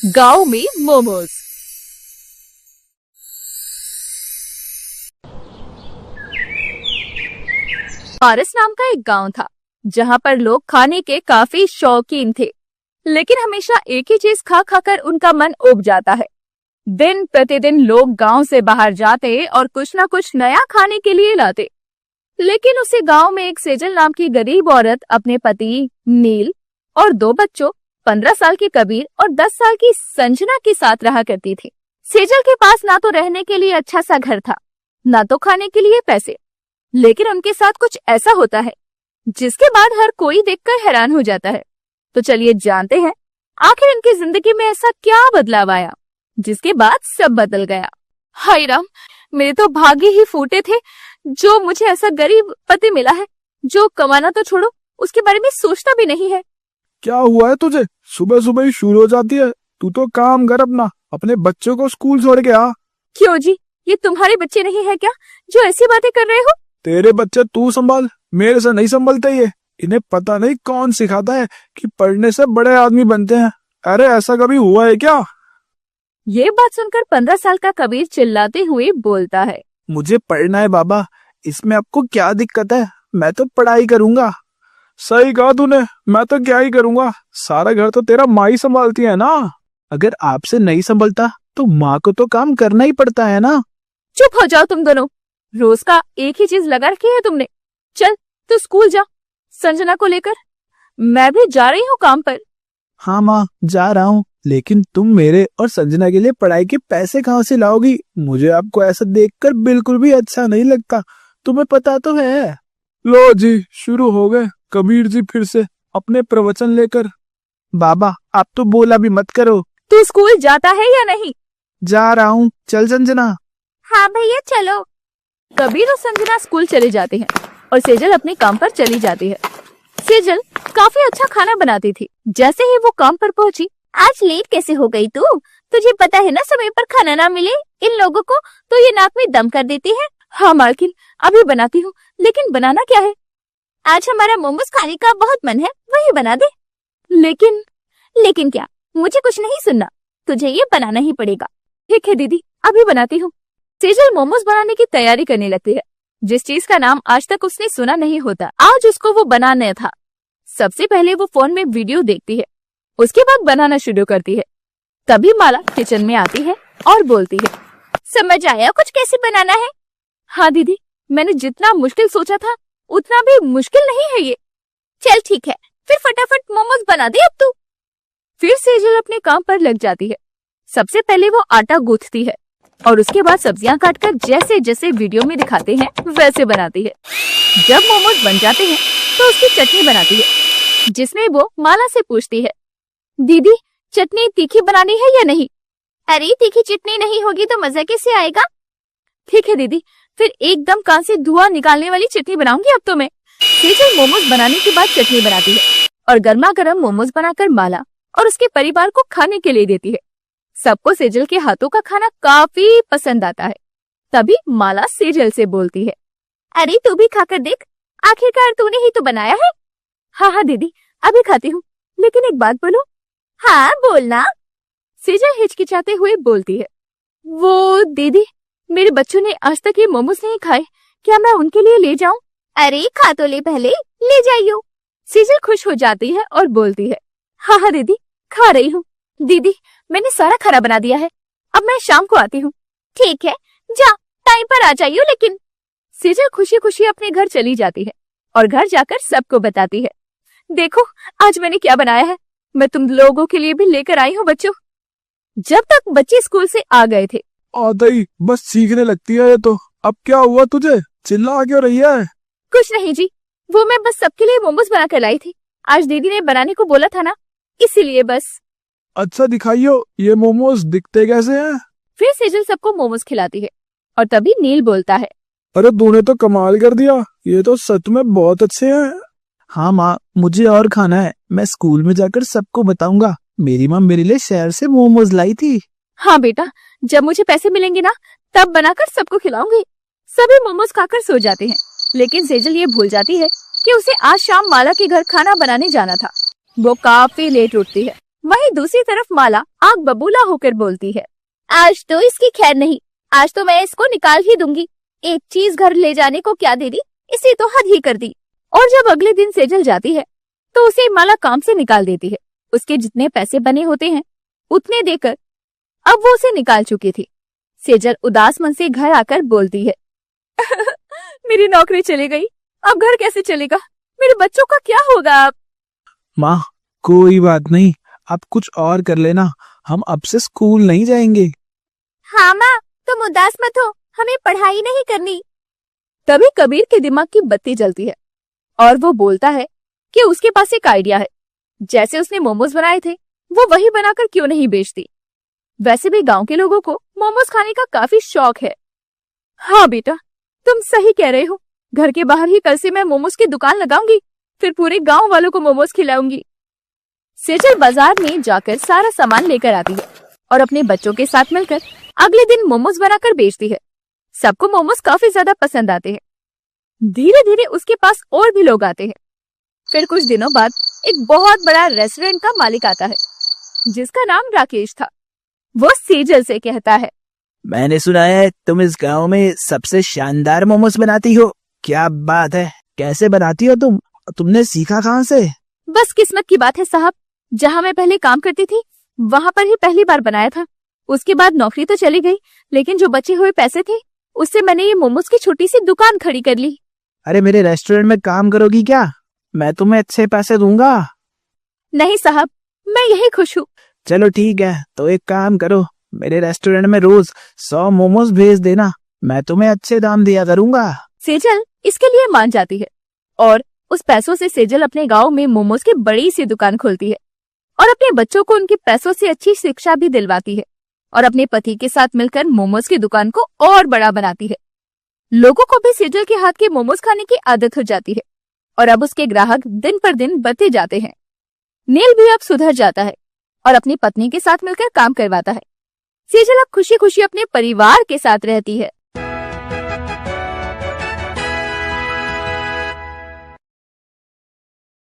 गांव में मोमोज। पारस नाम का एक गांव था जहां पर लोग खाने के काफी शौकीन थे, लेकिन हमेशा एक ही चीज खा खाकर उनका मन उब जाता है। दिन प्रतिदिन लोग गांव से बाहर जाते और कुछ ना कुछ नया खाने के लिए लाते, लेकिन उसी गांव में एक सेजल नाम की गरीब औरत अपने पति नील और 2 बच्चों 15 साल के कबीर और 10 साल की संजना के साथ रहा करती थी। सेजल के पास ना तो रहने के लिए अच्छा सा घर था, ना तो खाने के लिए पैसे, लेकिन उनके साथ कुछ ऐसा होता है जिसके बाद हर कोई देखकर हैरान हो जाता है। तो चलिए जानते हैं आखिर इनकी जिंदगी में ऐसा क्या बदलाव आया जिसके बाद सब बदल गया। हाय राम, मेरे तो भाग्य ही फूटे थे जो मुझे ऐसा गरीब पति मिला है जो कमाना तो छोड़ो उसके बारे में सोचता भी नहीं है। क्या हुआ है तुझे? सुबह सुबह ही शुरू हो जाती है। तू तो काम कर अपने बच्चों को स्कूल छोड़ के आ। क्यों जी, ये तुम्हारे बच्चे नहीं है क्या जो ऐसी बातें कर रहे हो? तेरे बच्चे तू संभाल, मेरे से नहीं संभलते ये। इन्हें पता नहीं कौन सिखाता है कि पढ़ने से बड़े आदमी बनते हैं। अरे ऐसा कभी हुआ है क्या? ये बात सुनकर 15 साल का कबीर चिल्लाते हुए बोलता है, मुझे पढ़ना है बाबा, इसमें आपको क्या दिक्कत है? मैं तो पढ़ाई करूंगा। सही कहा तूने, मैं तो क्या ही करूंगा, सारा घर तो तेरा माँ ही संभालती है ना। अगर आपसे नहीं संभलता तो माँ को तो काम करना ही पड़ता है ना। चुप हो जाओ तुम दोनों, रोज का एक ही चीज लगा रखी है तुमने। चल तू स्कूल जा संजना को लेकर, मैं भी जा रही हूँ काम पर। हाँ माँ जा रहा हूँ, लेकिन तुम मेरे और संजना के लिए पढ़ाई के पैसे कहाँ से लाओगी? मुझे आपको ऐसा देखकर बिल्कुल भी अच्छा नहीं लगता, तुम्हें पता तो है। लो जी, शुरू हो गए कबीर जी फिर से अपने प्रवचन लेकर। बाबा आप तो बोला भी मत करो। तू स्कूल जाता है या नहीं? जा रहा हूँ, चल संजना। हाँ भैया चलो। कबीर और संजना स्कूल चले जाते हैं और सेजल अपने काम पर चली जाती है। सेजल काफी अच्छा खाना बनाती थी। जैसे ही वो काम पर पहुंची, आज लेट कैसे हो गई तू? तुझे पता है ना समय पर खाना ना मिले इन लोगों को तो ये नाक में दम कर देती है। हाँ मालकिन, अभी बनाती हूँ, लेकिन बनाना क्या है? आज हमारा मोमोज खाने का बहुत मन है, वही बना दे। लेकिन क्या? मुझे कुछ नहीं सुनना, तुझे ये बनाना ही पड़ेगा। ठीक है दीदी, अभी बनाती हूँ। सेजल मोमोज बनाने की तैयारी करने लगती है। जिस चीज का नाम आज तक उसने सुना नहीं होता, आज उसको वो बनाना था। सबसे पहले वो फोन में वीडियो देखती है, उसके बाद बनाना शुरू करती है। तभी माला किचन में आती है और बोलती है, समझ आया कुछ कैसे बनाना है? हाँ दीदी, मैंने जितना मुश्किल सोचा था उतना भी मुश्किल नहीं है ये। चल ठीक है, फिर फटाफट मोमोज बना दे अब तू। फिर सेजल अपने काम पर लग जाती है। सबसे पहले वो आटा गूंथती है और उसके बाद सब्जियां काटकर जैसे जैसे वीडियो में दिखाते हैं वैसे बनाती है। जब मोमोज बन जाते हैं तो उसकी चटनी बनाती है, जिसमें वो माला से पूछती है, दीदी चटनी तीखी बनानी है या नहीं? अरे तीखी चटनी नहीं होगी तो मजा कैसे आएगा? ठीक है दीदी, फिर एकदम कान से धुआं निकालने वाली चटनी बनाऊंगी अब तो मैं। सेजल मोमोज बनाने के बाद चटनी बनाती है और गर्मा गर्म मोमोज बनाकर माला और उसके परिवार को खाने के लिए देती है। सबको सेजल के हाथों का खाना काफी पसंद आता है। तभी माला सेजल से बोलती है, अरे तू भी खाकर देख, आखिरकार तूने ही तो बनाया है। हाँ दीदी, अभी खाती हूँ, लेकिन एक बात बोलो। हाँ बोलना। सेजल हिचकिचाते हुए बोलती है, वो दीदी मेरे बच्चों ने आज तक ये मोमोज नहीं खाए, क्या मैं उनके लिए ले जाऊं? अरे खा तो ले पहले, ले जाइयो। सेजल खुश हो जाती है और बोलती है, हाँ दीदी खा रही हूँ। दीदी मैंने सारा खाना बना दिया है, अब मैं शाम को आती हूँ। ठीक है जा, टाइम पर आ जाइयो लेकिन। सेजल खुशी खुशी अपने घर चली जाती है और घर जाकर सबको बताती है, देखो आज मैंने क्या बनाया है, मैं तुम लोगों के लिए भी लेकर आई हूँ बच्चों। जब तक बच्चे स्कूल से आ गए थे, आदई बस सीखने लगती है ये तो। अब क्या हुआ तुझे, चिल्ला क्यों रही है? कुछ नहीं जी, वो मैं बस सबके लिए मोमोज बना कर लाई थी, आज दीदी ने बनाने को बोला था ना, इसीलिए बस। अच्छा दिखाइयो, ये मोमोज दिखते कैसे हैं? फिर सेजल सबको मोमोज खिलाती है और तभी नील बोलता है, अरे तूने तो कमाल कर दिया, ये तो सच में बहुत अच्छे हैं। हाँ माँ, मुझे और खाना है, मैं स्कूल में जाकर सबको बताऊंगा, मेरी माँ मेरे लिए शहर से मोमोज लाई थी। हाँ बेटा, जब मुझे पैसे मिलेंगे ना तब बनाकर सबको खिलाऊंगी। सभी मोमोज खाकर सो जाते हैं, लेकिन सेजल ये भूल जाती है कि उसे आज शाम माला के घर खाना बनाने जाना था। वो काफी लेट उठती है वहीं दूसरी तरफ माला आग बबूला होकर बोलती है, आज तो इसकी खैर नहीं, आज तो मैं इसको निकाल ही दूंगी। एक चीज घर ले जाने को क्या दे दी, इसे तो हद ही कर दी। और जब अगले दिन सेजल जाती है तो उसे माला काम से निकाल देती है। उसके जितने पैसे बने होते हैं उतने देकर अब वो उसे निकाल चुकी थी। सेजल उदास मन से घर आकर बोलती है, मेरी नौकरी चली गई, अब घर कैसे चलेगा, मेरे बच्चों का क्या होगा अब। माँ कोई बात नहीं, आप कुछ और कर लेना, हम अब से स्कूल नहीं जाएंगे। हाँ माँ, तुम उदास मत हो, हमें पढ़ाई नहीं करनी। तभी कबीर के दिमाग की बत्ती जलती है और वो बोलता है कि उसके पास एक आइडिया है। जैसे उसने मोमोज बनाए थे वो वही बनाकर क्यों नहीं बेचती। वैसे भी गांव के लोगों को मोमोज खाने का काफी शौक है। हाँ बेटा, तुम सही कह रहे हो, घर के बाहर ही कल से मैं मोमोज की दुकान लगाऊंगी, फिर पूरे गांव वालों को मोमोज खिलाऊंगी। सेजल बाजार में जाकर सारा सामान लेकर आती है और अपने बच्चों के साथ मिलकर अगले दिन मोमोज बनाकर बेचती है। सबको मोमोज काफी ज्यादा पसंद आते हैं। धीरे धीरे उसके पास और भी लोग आते हैं। फिर कुछ दिनों बाद एक बहुत बड़ा रेस्टोरेंट का मालिक आता है जिसका नाम राकेश था। वो सेजल से कहता है, मैंने सुना है तुम इस गांव में सबसे शानदार मोमोज बनाती हो। क्या बात है, कैसे बनाती हो तुम? तुमने सीखा कहाँ से? बस किस्मत की बात है साहब, जहाँ मैं पहले काम करती थी वहाँ पर ही पहली बार बनाया था। उसके बाद नौकरी तो चली गई, लेकिन जो बचे हुए पैसे थे उससे मैंने ये मोमोज की छोटी सी दुकान खड़ी कर ली। अरे मेरे रेस्टोरेंट में काम करोगी क्या? मैं तुम्हें अच्छे पैसे दूंगा। नहीं साहब, मैं यही खुश हूँ। चलो ठीक है, तो एक काम करो, मेरे रेस्टोरेंट में रोज 100 मोमोज भेज देना, मैं तुम्हें अच्छे दाम दिया करूंगा। सेजल इसके लिए मान जाती है और उस पैसों से सेजल अपने गांव में मोमोज की बड़ी सी दुकान खोलती है और अपने बच्चों को उनके पैसों से अच्छी शिक्षा भी दिलवाती है और अपने पति के साथ मिलकर मोमोज की दुकान को और बड़ा बनाती है। लोगों को भी सेजल के हाथ के मोमोज खाने की आदत हो जाती है और अब उसके ग्राहक दिन पर दिन बढ़ते जाते हैं। नील भी अब सुधर जाता है और अपनी पत्नी के साथ मिलकर काम करवाता है। सेजल अब खुशी खुशी अपने परिवार के साथ रहती है।